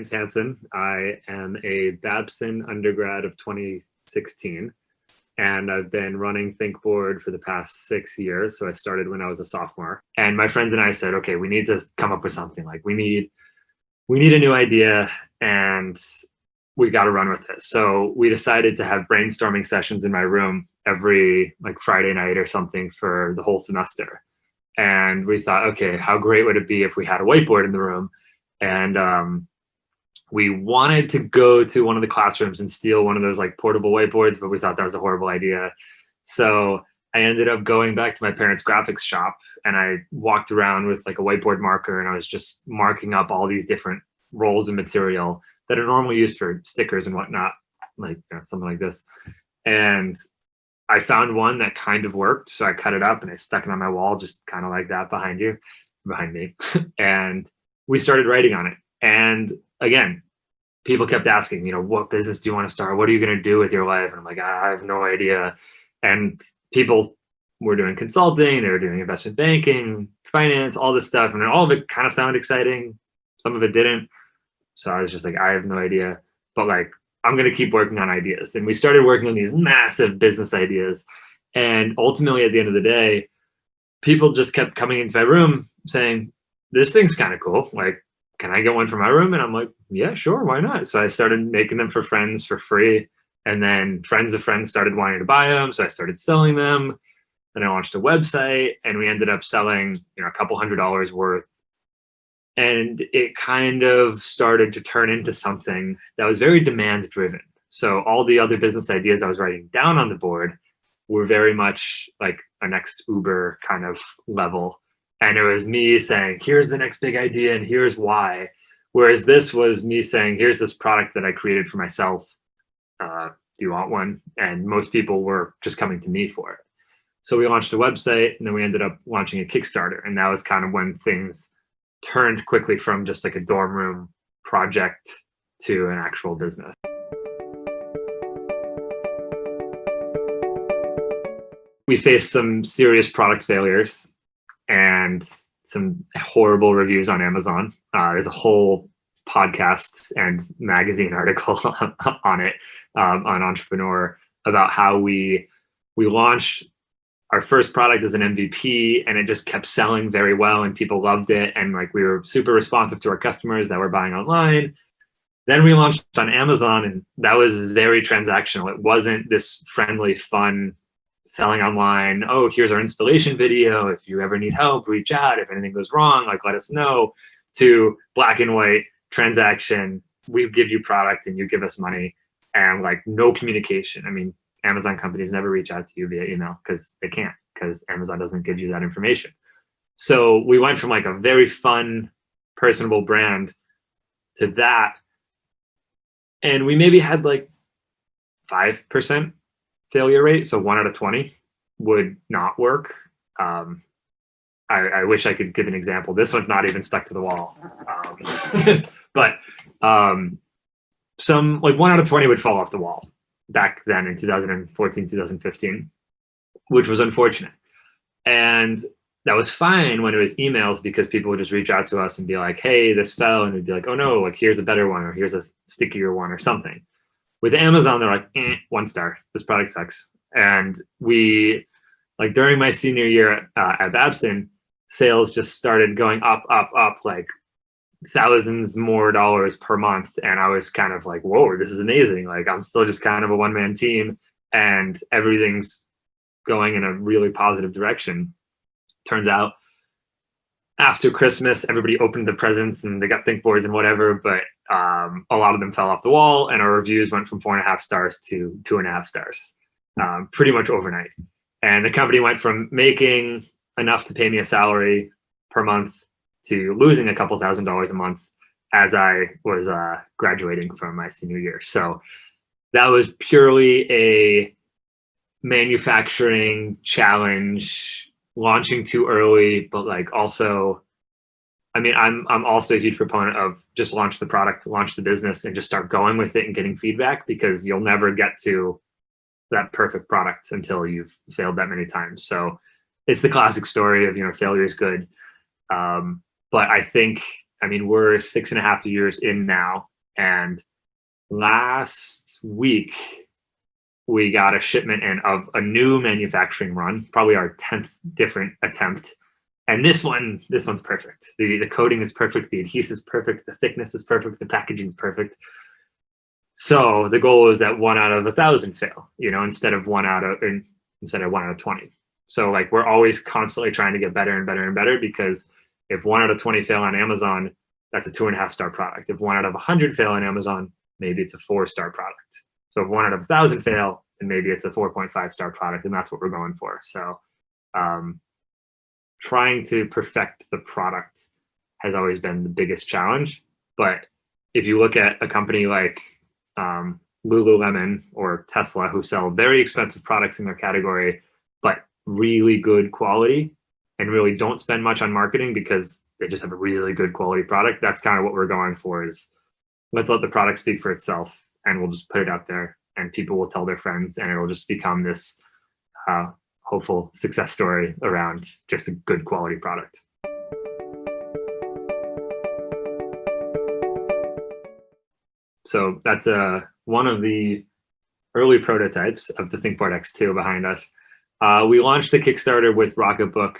name's Hanson. I am a Babson undergrad of 2016, and I've been running ThinkBoard for the past 6 years. So I started when I was a sophomore, and my friends and I said, okay, we need to come up with something. Like we need a new idea, and we got to run with it. So we decided to have brainstorming sessions in my room every like Friday night or something for the whole semester. And we thought, okay, how great would it be if we had a whiteboard in the room? And we wanted to go to one of the classrooms and steal one of those like portable whiteboards, but we thought that was a horrible idea. So I ended up going back to my parents' graphics shop, and I walked around with like a whiteboard marker, and I was just marking up all these different rolls of material that are normally used for stickers and whatnot, like something like this. And I found one that kind of worked. So I cut it up and I stuck it on my wall, just kind of like that behind me. And we started writing on it. And again, people kept asking, what business do you want to start? What are you going to do with your life? And I'm like, I have no idea. And people were doing consulting, they were doing investment banking, finance, all this stuff. And all of it kind of sounded exciting. Some of it didn't. So I was just like, I have no idea, but like, I'm going to keep working on ideas. And we started working on these massive business ideas. And ultimately, at the end of the day, people just kept coming into my room saying, this thing's kind of cool. Like, can I get one for my room? And I'm like, yeah, sure. Why not? So I started making them for friends for free. And then friends of friends started wanting to buy them. So I started selling them. And I launched a website, and we ended up selling, a couple $100 worth. And it kind of started to turn into something that was very demand driven. So all the other business ideas I was writing down on the board were very much like a next Uber kind of level. And it was me saying, here's the next big idea and here's why. Whereas this was me saying, here's this product that I created for myself. Do you want one? And most people were just coming to me for it. So we launched a website, and then we ended up launching a Kickstarter. And that was kind of when things turned quickly from just like a dorm room project to an actual business. We faced some serious product failures and some horrible reviews on Amazon. There's a whole podcast and magazine article on it, on Entrepreneur, about how we launched our first product as an MVP, and it just kept selling very well, and people loved it. And like, we were super responsive to our customers that were buying online. Then we launched on Amazon, and that was very transactional. It wasn't this friendly, fun selling online. Oh, here's our installation video. If you ever need help, reach out. If anything goes wrong, like, let us know. To black and white transaction. We give you product and you give us money, and like no communication. I mean, Amazon companies never reach out to you via email because they can't, because Amazon doesn't give you that information. So we went from like a very fun, personable brand to that. And we maybe had like 5% failure rate. So 1 out of 20 would not work. I wish I could give an example. This one's not even stuck to the wall. But some like 1 out of 20 would fall off the wall back then in 2014, 2015, which was unfortunate. And that was fine when it was emails, because people would just reach out to us and be like, hey, this fell. And we'd be like, oh no, like here's a better one, or here's a stickier one or something. With Amazon, they're like, 1 star, this product sucks. And we, like during my senior year at Babson, sales just started going up, like thousands more dollars per month. And I was kind of like, whoa, this is amazing. Like, I'm still just kind of a one-man team, and everything's going in a really positive direction. Turns out after Christmas, everybody opened the presents and they got ThinkBoards and whatever, but a lot of them fell off the wall, and our reviews went from 4.5 stars to 2.5 stars, pretty much overnight. And the company went from making enough to pay me a salary per month to losing a couple $1,000s a month as I was graduating from my senior year. So that was purely a manufacturing challenge, launching too early, but like also, I mean, I'm also a huge proponent of just launch the product, launch the business, and just start going with it and getting feedback, because you'll never get to that perfect product until you've failed that many times. So it's the classic story of, failure is good. But I think, I mean, we're 6.5 years in now, And last week, we got a shipment in of a new manufacturing run, probably our 10th different attempt. And this one's perfect. The coating is perfect, the adhesive is perfect, the thickness is perfect, the packaging is perfect. So the goal is that 1 out of 1,000 fail, instead of 1 out of 20. So like we're always constantly trying to get better and better and better, because if 1 out of 20 fail on Amazon, that's a 2.5-star product. If 1 out of 100 fail on Amazon, maybe it's a 4-star product. So if 1 out of 1,000 fail, then maybe it's a 4.5-star product, and that's what we're going for. So trying to perfect the product has always been the biggest challenge. But if you look at a company like Lululemon or Tesla, who sell very expensive products in their category, but really good quality, and really don't spend much on marketing because they just have a really good quality product, that's kind of what we're going for, is let's let the product speak for itself, and we'll just put it out there, and people will tell their friends, and it'll just become this hopeful success story around just a good quality product. So that's one of the early prototypes of the ThinkBoard X2 behind us. We launched the Kickstarter with Rocketbook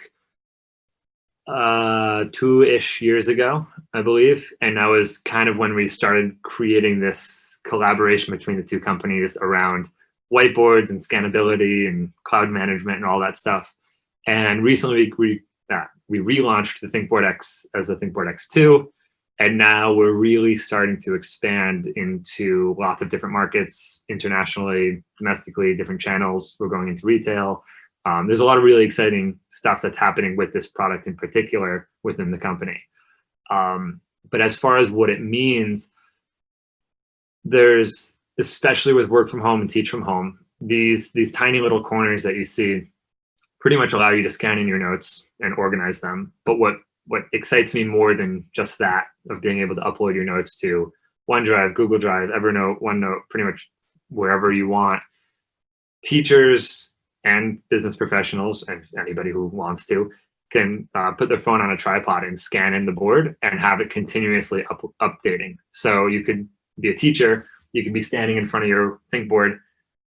2-ish years ago, I believe. And that was kind of when we started creating this collaboration between the two companies around whiteboards and scannability and cloud management and all that stuff. And recently we relaunched the ThinkBoard X as the ThinkBoard X2. And now we're really starting to expand into lots of different markets, internationally, domestically, different channels. We're going into retail. There's a lot of really exciting stuff that's happening with this product in particular within the company. But as far as what it means, there's, especially with work from home and teach from home, these tiny little corners that you see pretty much allow you to scan in your notes and organize them. But what excites me more than just that, of being able to upload your notes to OneDrive, Google Drive, Evernote, OneNote, pretty much wherever you want, teachers and business professionals, and anybody who wants to, can put their phone on a tripod and scan in the board and have it continuously updating. So you could be a teacher, you could be standing in front of your ThinkBoard,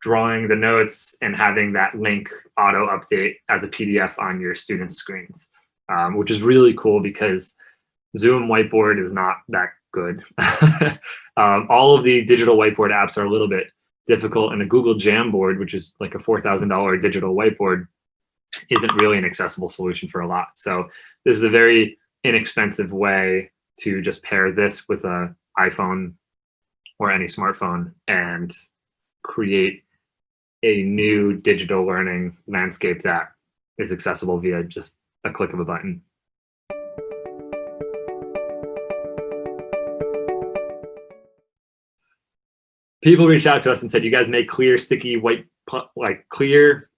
drawing the notes and having that link auto update as a PDF on your students' screens, which is really cool because Zoom Whiteboard is not that good. All of the digital whiteboard apps are a little bit difficult, and a Google Jamboard, which is like a $4,000 digital whiteboard, isn't really an accessible solution for a lot. So this is a very inexpensive way to just pair this with an iPhone or any smartphone and create a new digital learning landscape that is accessible via just a click of a button. People reached out to us and said, you guys make clear, sticky, white, like clear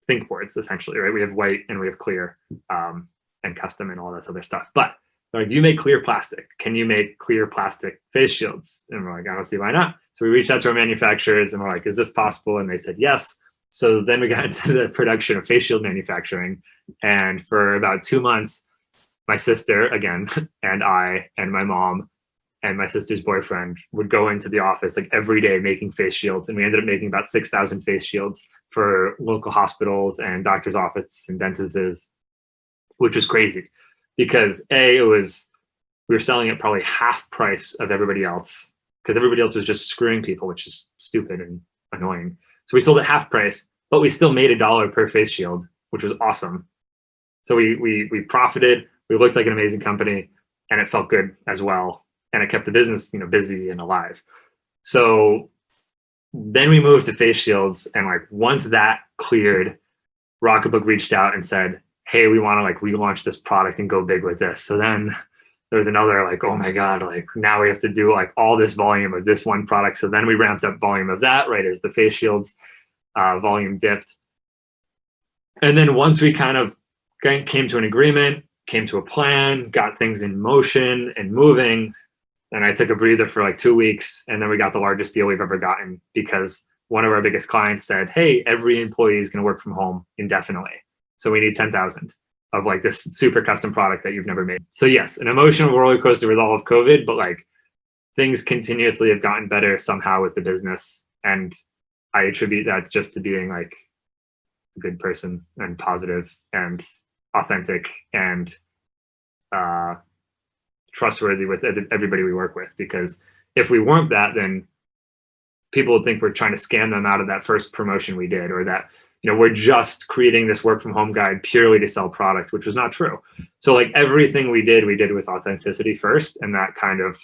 ThinkBoards, essentially, right? We have white and we have clear and custom and all this other stuff. But they're like, you make clear plastic. Can you make clear plastic face shields? And we're like, I don't see why not. So we reached out to our manufacturers and we're like, is this possible? And they said, yes. So then we got into the production of face shield manufacturing. And for about 2 months, my sister, again, and I and my mom and my sister's boyfriend would go into the office like every day making face shields. And we ended up making about 6,000 face shields for local hospitals and doctor's offices and dentists, which was crazy because we were selling it probably half price of everybody else because everybody else was just screwing people, which is stupid and annoying. So we sold it half price, but we still made $1 per face shield, which was awesome. So we profited, we looked like an amazing company, and it felt good as well. And it kept the business, busy and alive. So then we moved to face shields, and like once that cleared, Rocketbook reached out and said, hey, we want to like relaunch this product and go big with this. So then there was another like, oh my God, like now we have to do like all this volume of this one product. So then we ramped up volume of that, right, as the face shields volume dipped. And then once we kind of came to an agreement, came to a plan, got things in motion and moving, and I took a breather for like 2 weeks, and then we got the largest deal we've ever gotten because one of our biggest clients said, hey, every employee is going to work from home indefinitely. So we need 10,000 of like this super custom product that you've never made. So yes, an emotional roller coaster with all of COVID, but like things continuously have gotten better somehow with the business. And I attribute that just to being like a good person and positive and authentic and trustworthy with everybody we work with. Because if we weren't that, then people would think we're trying to scam them out of that first promotion we did, or that, we're just creating this work from home guide purely to sell product, which was not true. So like everything we did with authenticity first. And that kind of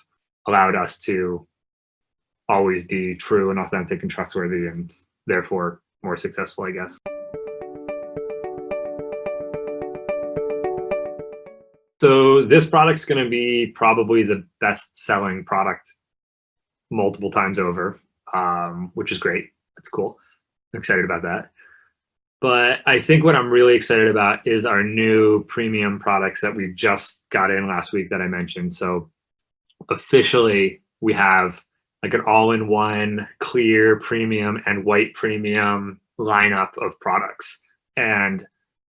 allowed us to always be true and authentic and trustworthy, and therefore more successful, I guess. So this product's going to be probably the best selling product multiple times over, which is great. That's cool. I'm excited about that. But I think what I'm really excited about is our new premium products that we just got in last week that I mentioned. So officially we have like an all-in-one clear premium and white premium lineup of products. And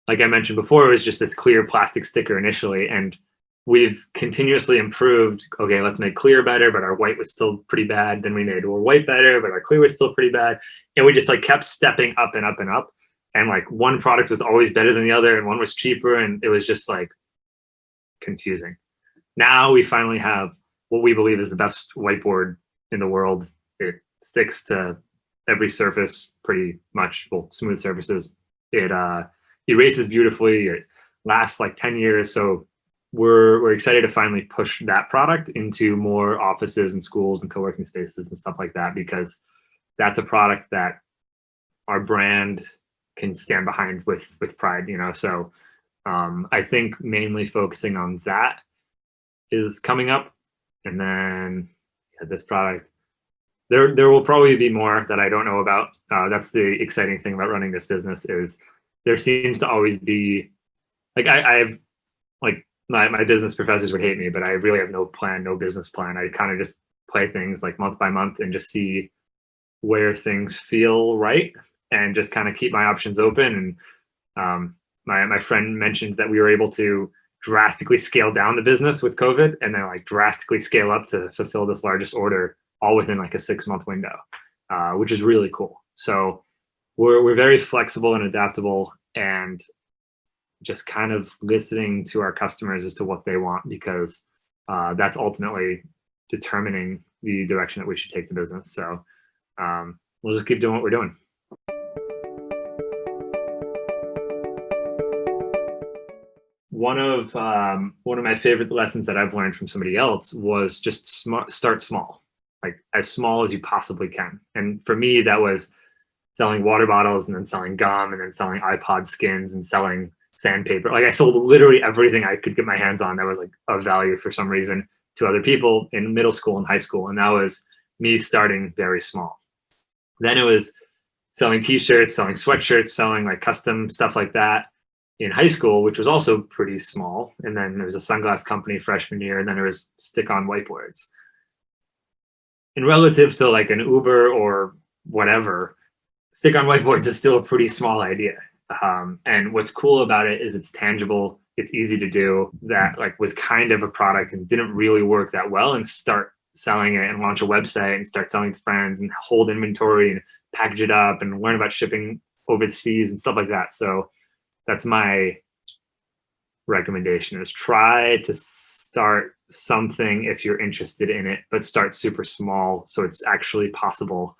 like I mentioned before, it was just this clear plastic sticker initially, and we've continuously improved. Okay, let's make clear better, but our white was still pretty bad. Then we made our white better, but our clear was still pretty bad. And we just like kept stepping up and up and up. And like one product was always better than the other, and one was cheaper, and it was just like confusing. Now we finally have what we believe is the best whiteboard in the world. It sticks to every surface pretty much, well, smooth surfaces. It erases beautifully. It lasts like 10 years. So we're excited to finally push that product into more offices and schools and co-working spaces and stuff like that, because that's a product that our brand can stand behind with pride, So I think mainly focusing on that is coming up. And then this product, there will probably be more that I don't know about. That's the exciting thing about running this business, is there seems to always be like, I have like my business professors would hate me, but I really have no plan, no business plan. I kind of just play things like month by month and just see where things feel right, and just kind of keep my options open. And my friend mentioned that we were able to drastically scale down the business with COVID, and then like drastically scale up to fulfill this largest order all within like a 6-month window, which is really cool. So we're very flexible and adaptable, and just kind of listening to our customers as to what they want, because that's ultimately determining the direction that we should take the business. So we'll just keep doing what we're doing. One of my favorite lessons that I've learned from somebody else was just start small, like as small as you possibly can. And for me, that was selling water bottles, and then selling gum, and then selling iPod skins, and selling sandpaper. Like I sold literally everything I could get my hands on that was like of value for some reason to other people in middle school and high school. And that was me starting very small. Then it was selling t-shirts, selling sweatshirts, selling like custom stuff like that in high school, which was also pretty small. And then there was a sunglass company freshman year, and then there was stick-on whiteboards. And relative to like an Uber or whatever, stick-on whiteboards is still a pretty small idea. And what's cool about it is it's tangible, it's easy to do. That like was kind of a product and didn't really work that well, and start selling it and launch a website and start selling to friends and hold inventory and package it up and learn about shipping overseas and stuff like that. So that's my recommendation, is try to start something if you're interested in it, but start super small so it's actually possible.